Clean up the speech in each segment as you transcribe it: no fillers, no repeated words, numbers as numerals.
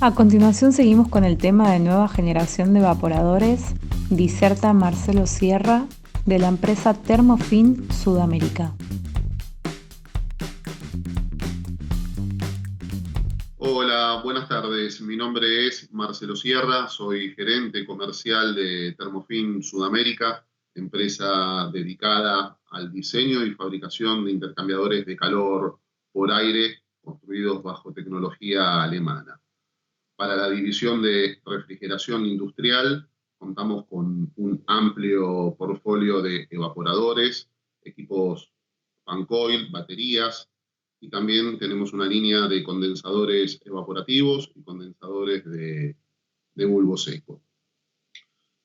A continuación seguimos con el tema de nueva generación de evaporadores, diserta Marcelo Sierra, de la empresa Thermofin Sudamérica. Hola, buenas tardes. Mi nombre es Marcelo Sierra, soy gerente comercial de Thermofin Sudamérica, empresa dedicada al diseño y fabricación de intercambiadores de calor por aire construidos bajo tecnología alemana. Para la división de refrigeración industrial, contamos con un amplio portfolio de evaporadores, equipos fan coil, baterías, y también tenemos una línea de condensadores evaporativos y condensadores de bulbo seco.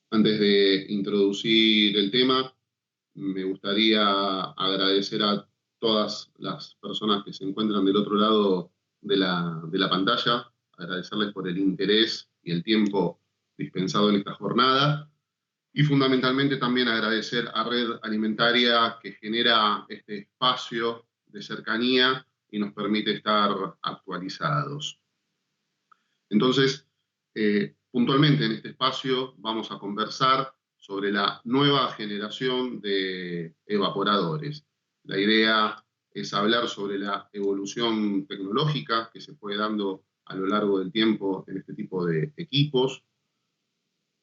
Antes de introducir el tema, me gustaría agradecer a todas las personas que se encuentran del otro lado de la pantalla, agradecerles por el interés y el tiempo dispensado en esta jornada, y fundamentalmente también agradecer a Red Alimentaria, que genera este espacio de cercanía y nos permite estar actualizados. Entonces, puntualmente en este espacio vamos a conversar sobre la nueva generación de evaporadores. La idea es hablar sobre la evolución tecnológica que se fue dando a lo largo del tiempo en este tipo de equipos,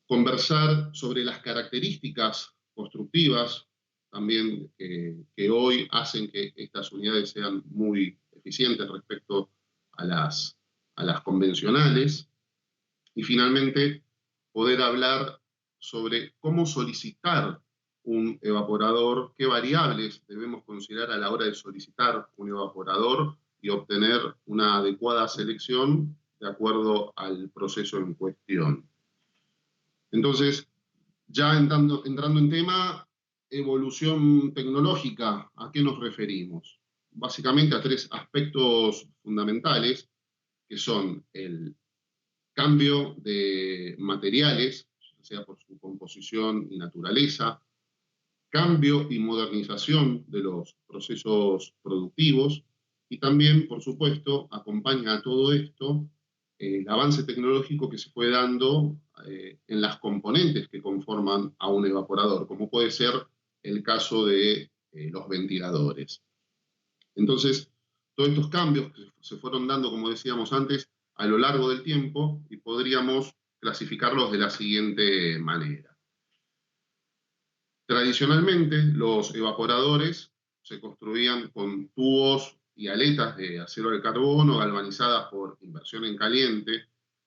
conversar sobre las características constructivas también que hoy hacen que estas unidades sean muy eficientes respecto a las convencionales, y finalmente poder hablar sobre cómo solicitar un evaporador, qué variables debemos considerar a la hora de solicitar un evaporador y obtener una adecuada selección de acuerdo al proceso en cuestión. Entonces, ya entrando en tema, evolución tecnológica, ¿a qué nos referimos? Básicamente a tres aspectos fundamentales, que son el cambio de materiales, ya sea por su composición y naturaleza, cambio y modernización de los procesos productivos, y también, por supuesto, acompaña a todo esto el avance tecnológico que se fue dando en las componentes que conforman a un evaporador, como puede ser el caso de los ventiladores. Entonces, todos estos cambios que se fueron dando, como decíamos antes, a lo largo del tiempo, y podríamos clasificarlos de la siguiente manera. Tradicionalmente, los evaporadores se construían con tubos y aletas de acero de carbono galvanizadas por inversión en caliente,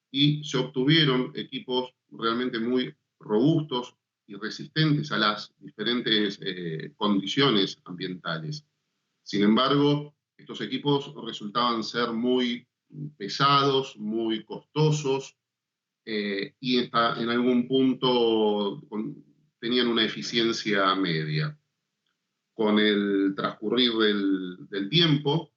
y se obtuvieron equipos realmente muy robustos y resistentes a las diferentes condiciones ambientales. Sin embargo, estos equipos resultaban ser muy pesados, muy costosos, y en algún punto tenían una eficiencia media. Con el transcurrir del tiempo,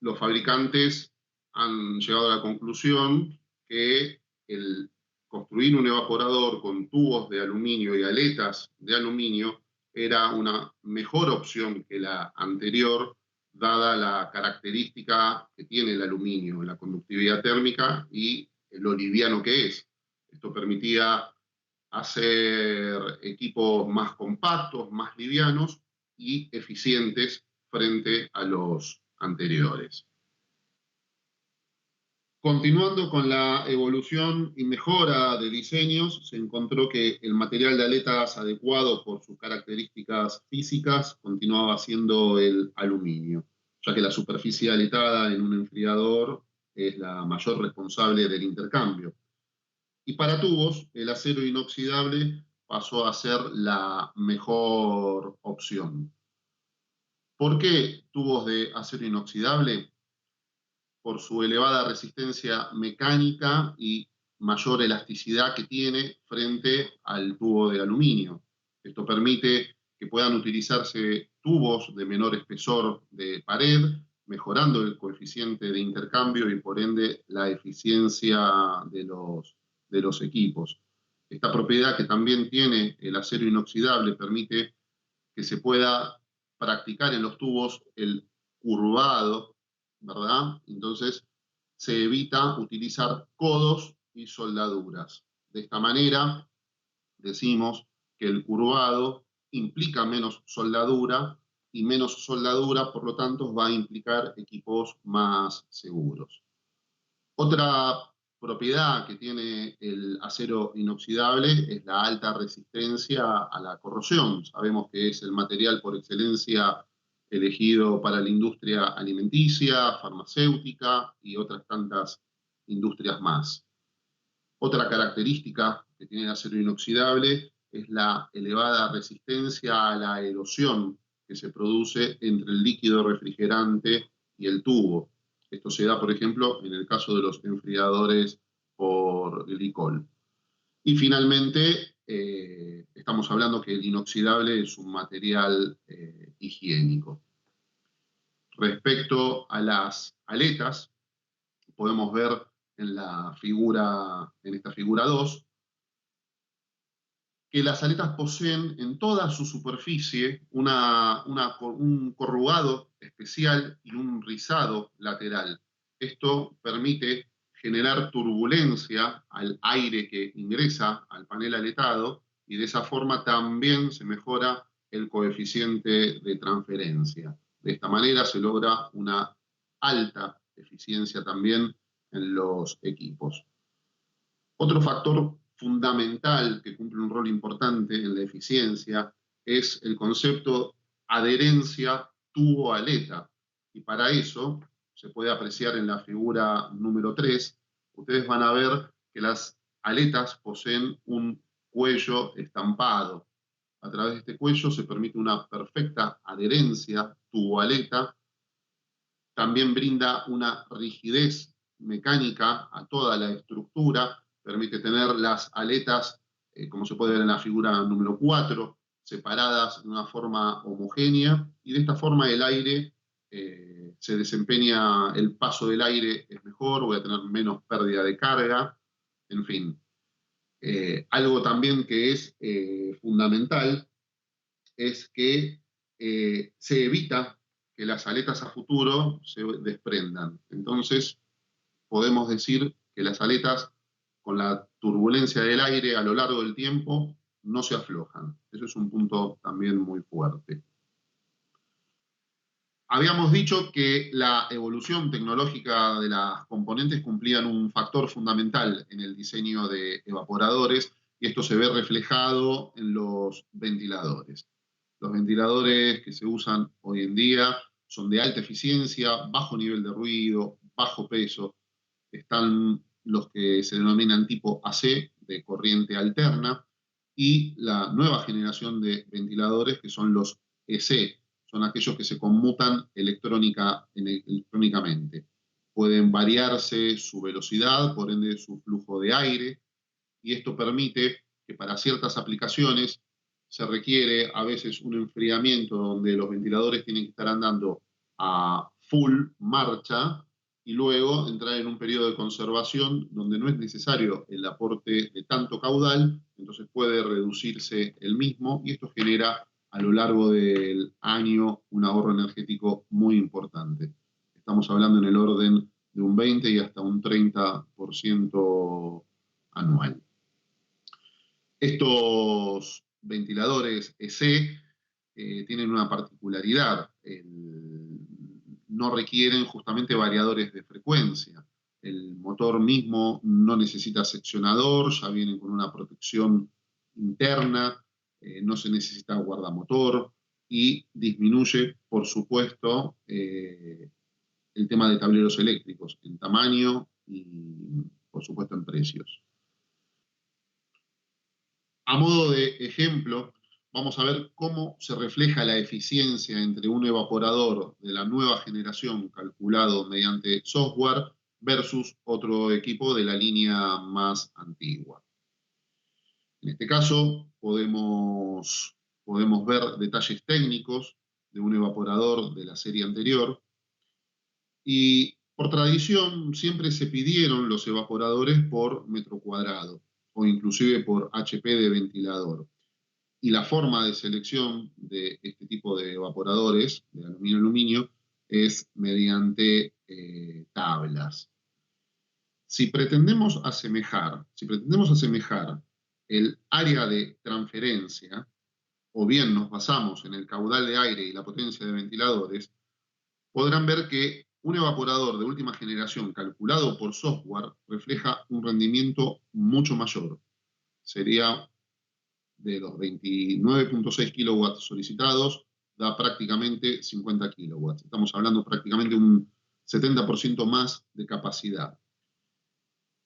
los fabricantes han llegado a la conclusión que el construir un evaporador con tubos de aluminio y aletas de aluminio era una mejor opción que la anterior, dada la característica que tiene el aluminio, la conductividad térmica y lo liviano que es. Esto permitía hacer equipos más compactos, más livianos y eficientes frente a los anteriores. Continuando con la evolución y mejora de diseños, se encontró que el material de aletas adecuado por sus características físicas continuaba siendo el aluminio, ya que la superficie aletada en un enfriador es la mayor responsable del intercambio. Y para tubos, el acero inoxidable pasó a ser la mejor opción. ¿Por qué tubos de acero inoxidable? Por su elevada resistencia mecánica y mayor elasticidad que tiene frente al tubo de aluminio. Esto permite que puedan utilizarse tubos de menor espesor de pared, mejorando el coeficiente de intercambio y por ende la eficiencia de los equipos. Esta propiedad que también tiene el acero inoxidable permite que se pueda practicar en los tubos el curvado, ¿verdad? Entonces se evita utilizar codos y soldaduras. De esta manera, decimos que el curvado implica menos soldadura y menos soldadura, por lo tanto, va a implicar equipos más seguros. Otra propiedad que tiene el acero inoxidable es la alta resistencia a la corrosión. Sabemos que es el material por excelencia elegido para la industria alimenticia, farmacéutica y otras tantas industrias más. Otra característica que tiene el acero inoxidable es la elevada resistencia a la erosión que se produce entre el líquido refrigerante y el tubo. Esto se da, por ejemplo, en el caso de los enfriadores por glicol. Y finalmente, estamos hablando que el inoxidable es un material higiénico. Respecto a las aletas, podemos ver en esta figura 2, que las aletas poseen en toda su superficie un corrugado especial y un rizado lateral. Esto permite generar turbulencia al aire que ingresa al panel aletado y de esa forma también se mejora el coeficiente de transferencia. De esta manera se logra una alta eficiencia también en los equipos. Otro factor fundamental que cumple un rol importante en la eficiencia es el concepto adherencia tubo-aleta. Y para eso se puede apreciar en la figura número 3, ustedes van a ver que las aletas poseen un cuello estampado. A través de este cuello se permite una perfecta adherencia tubo-aleta. También brinda una rigidez mecánica a toda la estructura, permite tener las aletas, como se puede ver en la figura número 4, separadas de una forma homogénea, y de esta forma el aire se desempeña, el paso del aire es mejor, voy a tener menos pérdida de carga, en fin. Algo también que es fundamental es que se evita que las aletas a futuro se desprendan. Entonces, podemos decir que las aletas, con la turbulencia del aire a lo largo del tiempo, no se aflojan. Eso es un punto también muy fuerte. Habíamos dicho que la evolución tecnológica de las componentes cumplían un factor fundamental en el diseño de evaporadores, y esto se ve reflejado en los ventiladores. Los ventiladores que se usan hoy en día son de alta eficiencia, bajo nivel de ruido, bajo peso. Están los que se denominan tipo AC, de corriente alterna, y la nueva generación de ventiladores que son los EC, son aquellos que se conmutan electrónicamente. Pueden variarse su velocidad, por ende su flujo de aire, y esto permite que para ciertas aplicaciones se requiere a veces un enfriamiento donde los ventiladores tienen que estar andando a full marcha y luego entrar en un periodo de conservación donde no es necesario el aporte de tanto caudal, entonces puede reducirse el mismo, y esto genera a lo largo del año un ahorro energético muy importante. Estamos hablando en el orden de un 20 y hasta un 30% anual. Estos ventiladores EC tienen una particularidad, no requieren justamente variadores de frecuencia. El motor mismo no necesita seccionador, ya vienen con una protección interna, no se necesita guardamotor, y disminuye, por supuesto, el tema de tableros eléctricos en tamaño y, por supuesto, en precios. A modo de ejemplo, vamos a ver cómo se refleja la eficiencia entre un evaporador de la nueva generación calculado mediante software versus otro equipo de la línea más antigua. En este caso, podemos ver detalles técnicos de un evaporador de la serie anterior, y por tradición siempre se pidieron los evaporadores por metro cuadrado o inclusive por HP de ventilador. Y la forma de selección de este tipo de evaporadores de aluminio-aluminio es mediante tablas. Si pretendemos asemejar el área de transferencia, o bien nos basamos en el caudal de aire y la potencia de ventiladores, podrán ver que un evaporador de última generación calculado por software refleja un rendimiento mucho mayor. Sería de los 29.6 kilowatts solicitados, da prácticamente 50 kilowatts. Estamos hablando prácticamente un 70% más de capacidad.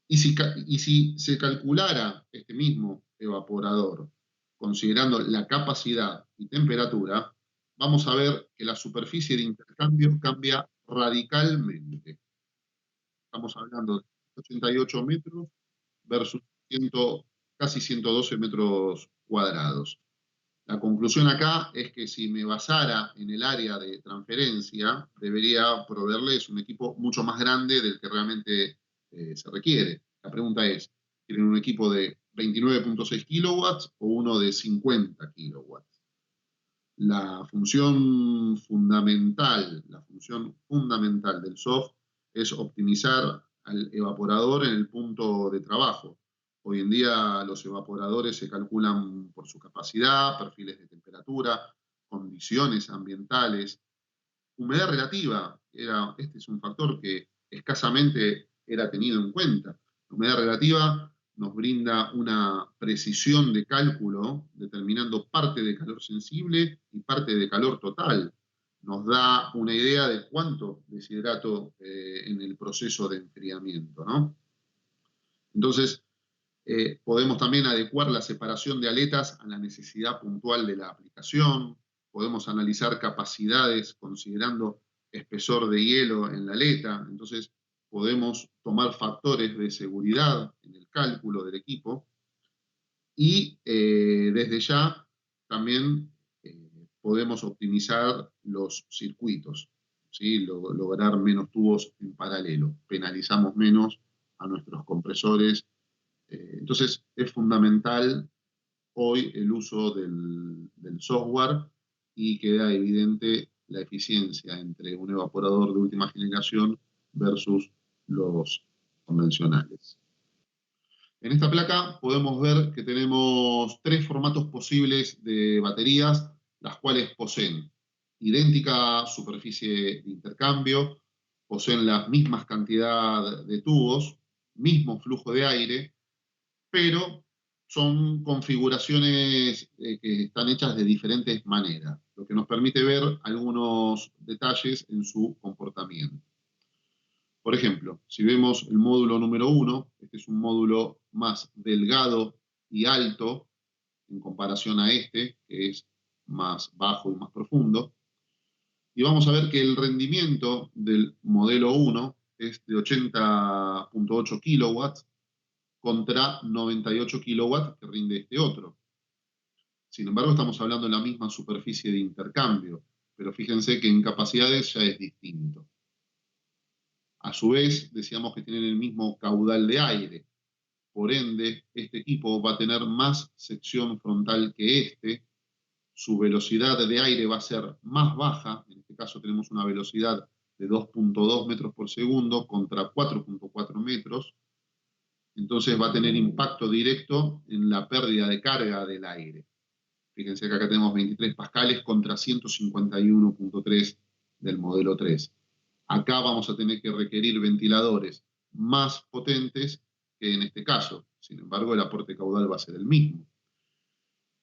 Y si se calculara este mismo evaporador, considerando la capacidad y temperatura, vamos a ver que la superficie de intercambio cambia radicalmente. Estamos hablando de 88 metros versus 100, casi 112 metros cuadrados. La conclusión acá es que si me basara en el área de transferencia, debería proveerles un equipo mucho más grande del que realmente se requiere. La pregunta es, ¿quieren un equipo de 29.6 kilowatts o uno de 50 kilowatts? La función fundamental del soft es optimizar al evaporador en el punto de trabajo. Hoy en día los evaporadores se calculan por su capacidad, perfiles de temperatura, condiciones ambientales, humedad relativa. Este es un factor que escasamente era tenido en cuenta. La humedad relativa nos brinda una precisión de cálculo determinando parte de calor sensible y parte de calor total. Nos da una idea de cuánto deshidrato en el proceso de enfriamiento, ¿no? Entonces, podemos también adecuar la separación de aletas a la necesidad puntual de la aplicación. Podemos analizar capacidades considerando espesor de hielo en la aleta. Entonces, podemos tomar factores de seguridad en el cálculo del equipo. Y desde ya también podemos optimizar los circuitos, ¿sí? Lograr menos tubos en paralelo. Penalizamos menos a nuestros compresores. Entonces es fundamental hoy el uso del software y queda evidente la eficiencia entre un evaporador de última generación versus los convencionales. En esta placa podemos ver que tenemos tres formatos posibles de baterías, las cuales poseen idéntica superficie de intercambio, poseen la misma cantidad de tubos, mismo flujo de aire, pero son configuraciones que están hechas de diferentes maneras, lo que nos permite ver algunos detalles en su comportamiento. Por ejemplo, si vemos el módulo número 1, este es un módulo más delgado y alto en comparación a este, que es más bajo y más profundo. Y vamos a ver que el rendimiento del modelo 1 es de 80.8 kilowatts contra 98 kilowatts que rinde este otro. Sin embargo, estamos hablando de la misma superficie de intercambio, pero fíjense que en capacidades ya es distinto. A su vez, decíamos que tienen el mismo caudal de aire. Por ende, este equipo va a tener más sección frontal que este. Su velocidad de aire va a ser más baja. En este caso tenemos una velocidad de 2.2 metros por segundo contra 4.4 metros. Entonces va a tener impacto directo en la pérdida de carga del aire. Fíjense que acá tenemos 23 pascales contra 151.3 del modelo 3. Acá vamos a tener que requerir ventiladores más potentes que en este caso. Sin embargo, el aporte caudal va a ser el mismo.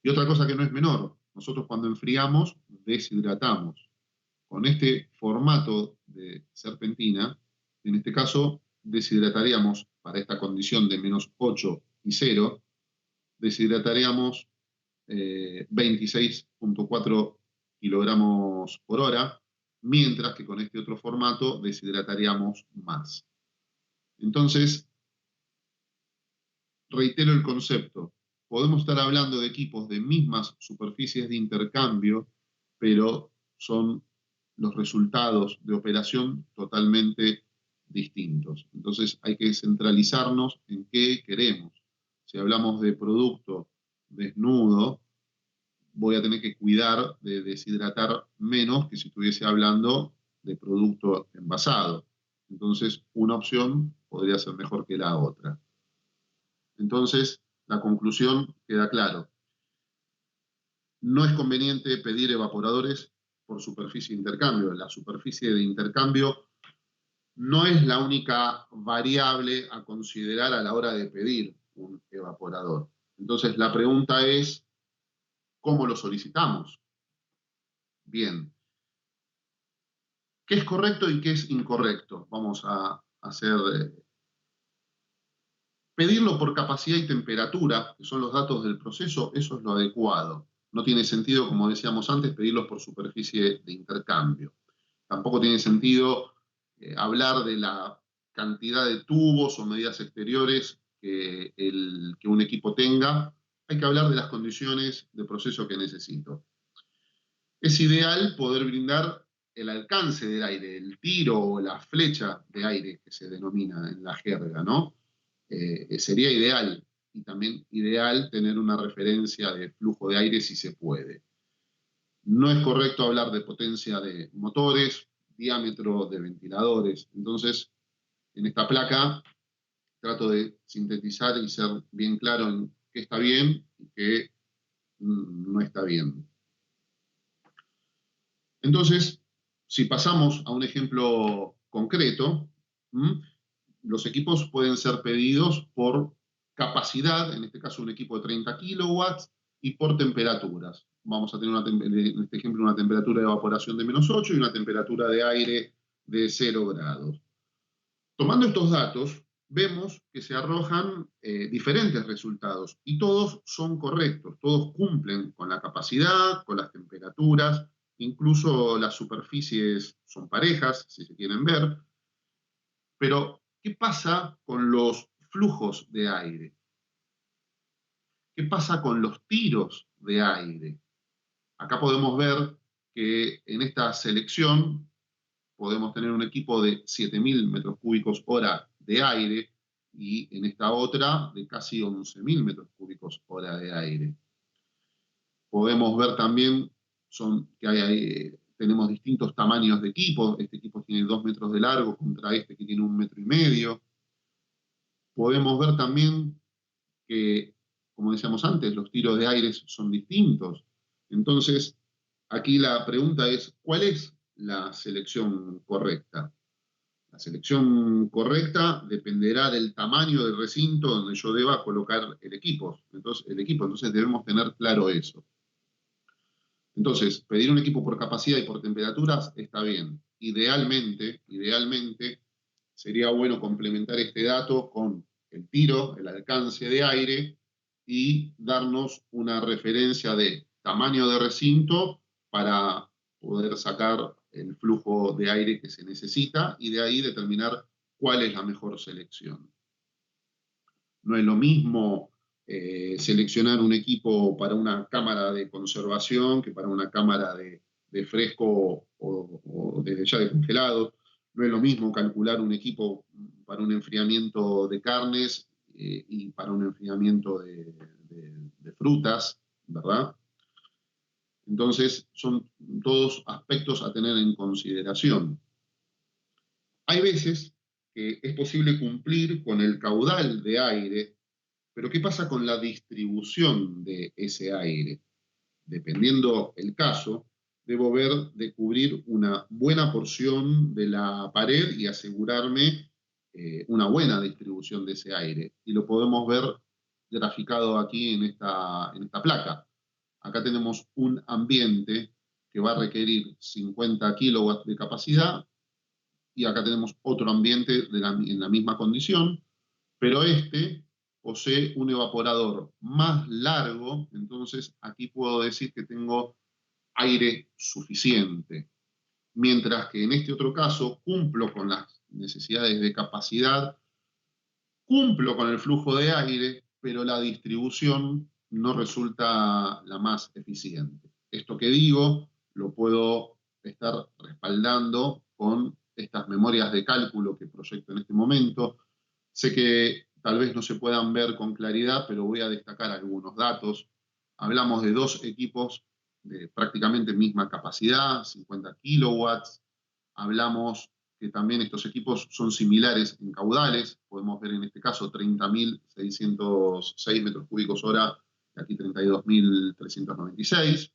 Y otra cosa que no es menor, nosotros cuando enfriamos, deshidratamos. Con este formato de serpentina, en este caso, deshidrataríamos, para esta condición de menos 8 y 0, deshidrataríamos 26.4 kilogramos por hora, mientras que con este otro formato deshidrataríamos más. Entonces, reitero el concepto, podemos estar hablando de equipos de mismas superficies de intercambio, pero son los resultados de operación totalmente distintos. Entonces hay que centralizarnos en qué queremos. Si hablamos de producto desnudo, voy a tener que cuidar de deshidratar menos que si estuviese hablando de producto envasado. Entonces, una opción podría ser mejor que la otra. Entonces, la conclusión queda claro. No es conveniente pedir evaporadores por superficie de intercambio. La superficie de intercambio no es la única variable a considerar a la hora de pedir un evaporador. Entonces, la pregunta es, ¿cómo lo solicitamos? Bien. ¿Qué es correcto y qué es incorrecto? Vamos a hacer... pedirlo por capacidad y temperatura, que son los datos del proceso, eso es lo adecuado. No tiene sentido, como decíamos antes, pedirlos por superficie de intercambio. Tampoco tiene sentido hablar de la cantidad de tubos o medidas exteriores que un equipo tenga. Hay que hablar de las condiciones de proceso que necesito. Es ideal poder brindar el alcance del aire, el tiro o la flecha de aire que se denomina en la jerga, ¿no? Sería ideal, y también ideal tener una referencia de flujo de aire si se puede. No es correcto hablar de potencia de motores, diámetro de ventiladores. Entonces, en esta placa trato de sintetizar y ser bien claro en qué está bien y qué no está bien. Entonces, si pasamos a un ejemplo concreto, los equipos pueden ser pedidos por capacidad, en este caso un equipo de 30 kilowatts, y por temperaturas. Vamos a tener en este ejemplo una temperatura de evaporación de -8 y una temperatura de aire de 0 grados. Tomando estos datos, vemos que se arrojan diferentes resultados y todos son correctos, todos cumplen con la capacidad, con las temperaturas, incluso las superficies son parejas, si se quieren ver. Pero, ¿qué pasa con los flujos de aire? ¿Qué pasa con los tiros de aire? Acá podemos ver que en esta selección podemos tener un equipo de 7.000 metros cúbicos hora de aire y en esta otra de casi 11.000 metros cúbicos hora de aire. Podemos ver también que tenemos distintos tamaños de equipos. Este equipo tiene 2 metros de largo contra este que tiene 1,5 metros. Podemos ver también que, como decíamos antes, los tiros de aire son distintos. Entonces, aquí la pregunta es, ¿cuál es la selección correcta? La selección correcta dependerá del tamaño del recinto donde yo deba colocar el equipo. Entonces debemos tener claro eso. Entonces, pedir un equipo por capacidad y por temperaturas está bien. Idealmente, sería bueno complementar este dato con el tiro, el alcance de aire y darnos una referencia de tamaño de recinto para poder sacar el flujo de aire que se necesita y de ahí determinar cuál es la mejor selección. No es lo mismo seleccionar un equipo para una cámara de conservación que para una cámara de fresco o de ya de congelado. No es lo mismo calcular un equipo para un enfriamiento de carnes y para un enfriamiento de frutas, ¿verdad? Entonces, son todos aspectos a tener en consideración. Hay veces que es posible cumplir con el caudal de aire, pero ¿qué pasa con la distribución de ese aire? Dependiendo el caso, debo ver de cubrir una buena porción de la pared y asegurarme una buena distribución de ese aire. Y lo podemos ver graficado aquí en esta placa. Acá tenemos un ambiente que va a requerir 50 kilowatts de capacidad y acá tenemos otro ambiente en la misma condición, pero este posee un evaporador más largo, entonces aquí puedo decir que tengo aire suficiente. Mientras que en este otro caso cumplo con las necesidades de capacidad, cumplo con el flujo de aire, pero la distribución no resulta la más eficiente. Esto que digo lo puedo estar respaldando con estas memorias de cálculo que proyecto en este momento. Sé que tal vez no se puedan ver con claridad, pero voy a destacar algunos datos. Hablamos de dos equipos de prácticamente misma capacidad, 50 kilowatts. Hablamos que también estos equipos son similares en caudales. Podemos ver en este caso 30.606 metros cúbicos hora, y aquí 32.396.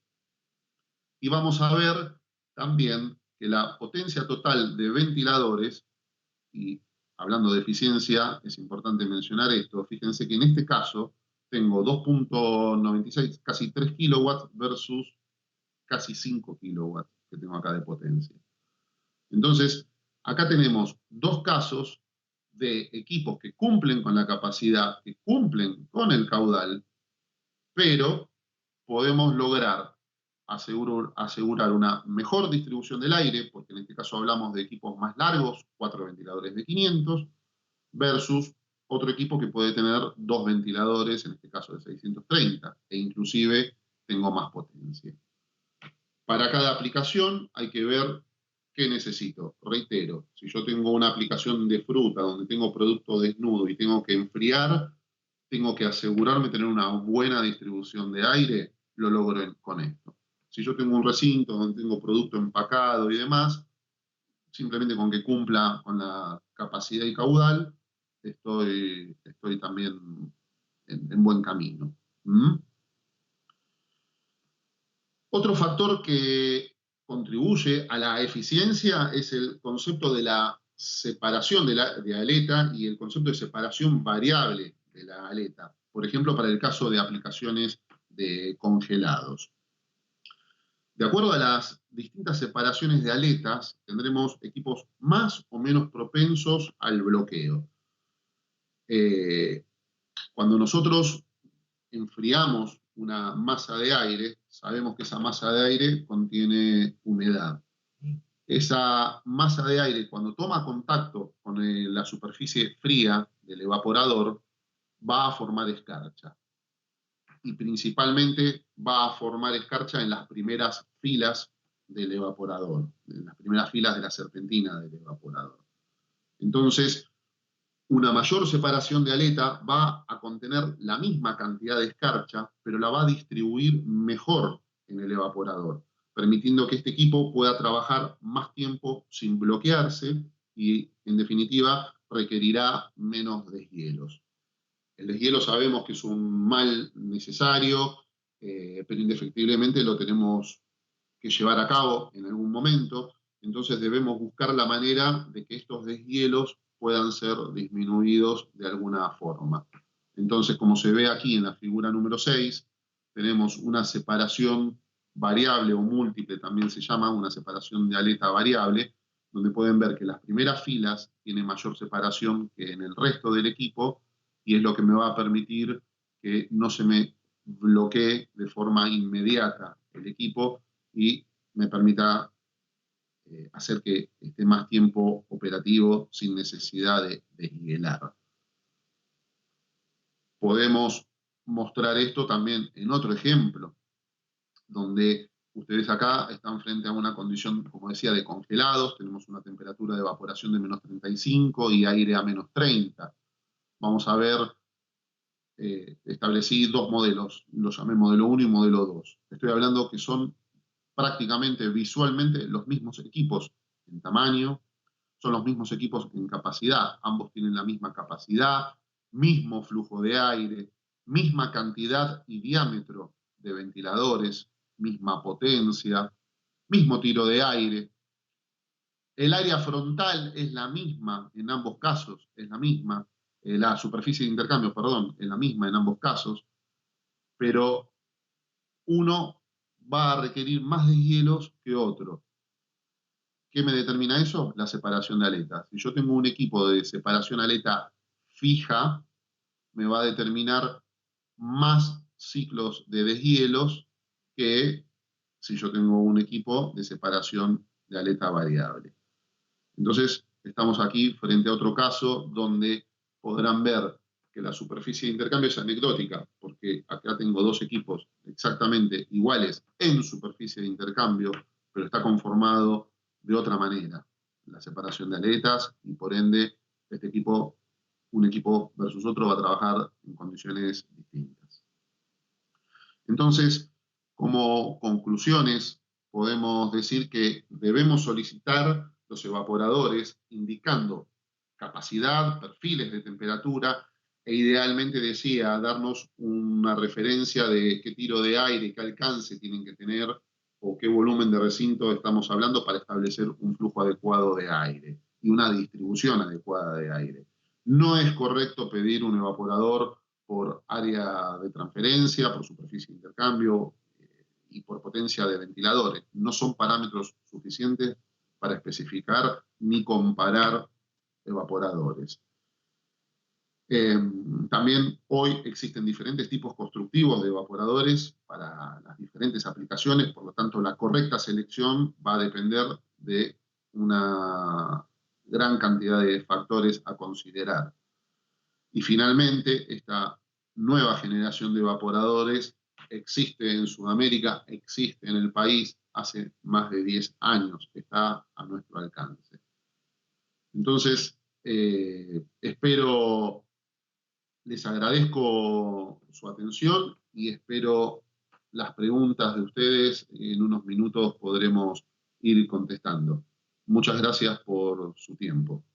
Y vamos a ver también que la potencia total de ventiladores, y hablando de eficiencia, es importante mencionar esto. Fíjense que en este caso tengo 2.96, casi 3 kilowatts versus casi 5 kilowatts que tengo acá de potencia. Entonces, acá tenemos dos casos de equipos que cumplen con la capacidad, que cumplen con el caudal, pero podemos lograr asegurar una mejor distribución del aire, porque en este caso hablamos de equipos más largos, 4 ventiladores de 500, versus otro equipo que puede tener 2 ventiladores, en este caso de 630, e inclusive tengo más potencia. Para cada aplicación hay que ver qué necesito. Reitero, si yo tengo una aplicación de fruta donde tengo producto desnudo y tengo que enfriar, tengo que asegurarme de tener una buena distribución de aire, lo logro con esto. Si yo tengo un recinto donde tengo producto empacado y demás, simplemente con que cumpla con la capacidad y caudal, estoy también en buen camino. ¿Mm? Otro factor que contribuye a la eficiencia es el concepto de la separación de aleta y el concepto de separación variable de la aleta. Por ejemplo, para el caso de aplicaciones de congelados. De acuerdo a las distintas separaciones de aletas, tendremos equipos más o menos propensos al bloqueo. Cuando nosotros enfriamos una masa de aire, sabemos que esa masa de aire contiene humedad. Esa masa de aire, cuando toma contacto con la superficie fría del evaporador, va a formar escarcha. Y principalmente va a formar escarcha en las primeras filas del evaporador, en las primeras filas de la serpentina del evaporador. Entonces, una mayor separación de aleta va a contener la misma cantidad de escarcha, pero la va a distribuir mejor en el evaporador, permitiendo que este equipo pueda trabajar más tiempo sin bloquearse y, en definitiva, requerirá menos deshielos. El deshielo sabemos que es un mal necesario, pero indefectiblemente lo tenemos que llevar a cabo en algún momento, entonces debemos buscar la manera de que estos deshielos puedan ser disminuidos de alguna forma. Entonces, como se ve aquí en la figura número 6, tenemos una separación variable o múltiple, también se llama una separación de aleta variable, donde pueden ver que las primeras filas tienen mayor separación que en el resto del equipo, y es lo que me va a permitir que no se me bloquee de forma inmediata el equipo y me permita hacer que esté más tiempo operativo sin necesidad de deshielar. Podemos mostrar esto también en otro ejemplo, donde ustedes acá están frente a una condición, como decía, de congelados. Tenemos una temperatura de evaporación de menos 35 y aire a menos 30. Vamos a ver, establecí dos modelos, los llamé modelo 1 y modelo 2. Estoy hablando que son prácticamente visualmente los mismos equipos en tamaño, son los mismos equipos en capacidad, ambos tienen la misma capacidad, mismo flujo de aire, misma cantidad y diámetro de ventiladores, misma potencia, mismo tiro de aire. El área frontal es la misma en ambos casos, es la misma, la superficie de intercambio, perdón, es la misma en ambos casos, pero uno va a requerir más deshielos que otro. ¿Qué me determina eso? La separación de aletas. Si yo tengo un equipo de separación aleta fija, me va a determinar más ciclos de deshielos que si yo tengo un equipo de separación de aleta variable. Entonces, estamos aquí frente a otro caso donde podrán ver que la superficie de intercambio es anecdótica, porque acá tengo dos equipos exactamente iguales en superficie de intercambio, pero está conformado de otra manera, la separación de aletas, y por ende, este equipo, un equipo versus otro, va a trabajar en condiciones distintas. Entonces, como conclusiones, podemos decir que debemos solicitar los evaporadores, indicando capacidad, perfiles de temperatura, e idealmente decía darnos una referencia de qué tiro de aire, qué alcance tienen que tener o qué volumen de recinto estamos hablando para establecer un flujo adecuado de aire y una distribución adecuada de aire. No es correcto pedir un evaporador por área de transferencia, por superficie de intercambio y por potencia de ventiladores. No son parámetros suficientes para especificar ni comparar evaporadores. También hoy existen diferentes tipos constructivos de evaporadores para las diferentes aplicaciones, por lo tanto la correcta selección va a depender de una gran cantidad de factores a considerar. Y finalmente, esta nueva generación de evaporadores existe en Sudamérica, existe en el país hace más de 10 años, está a nuestro alcance. Entonces, les agradezco su atención y espero las preguntas de ustedes. En unos minutos podremos ir contestando. Muchas gracias por su tiempo.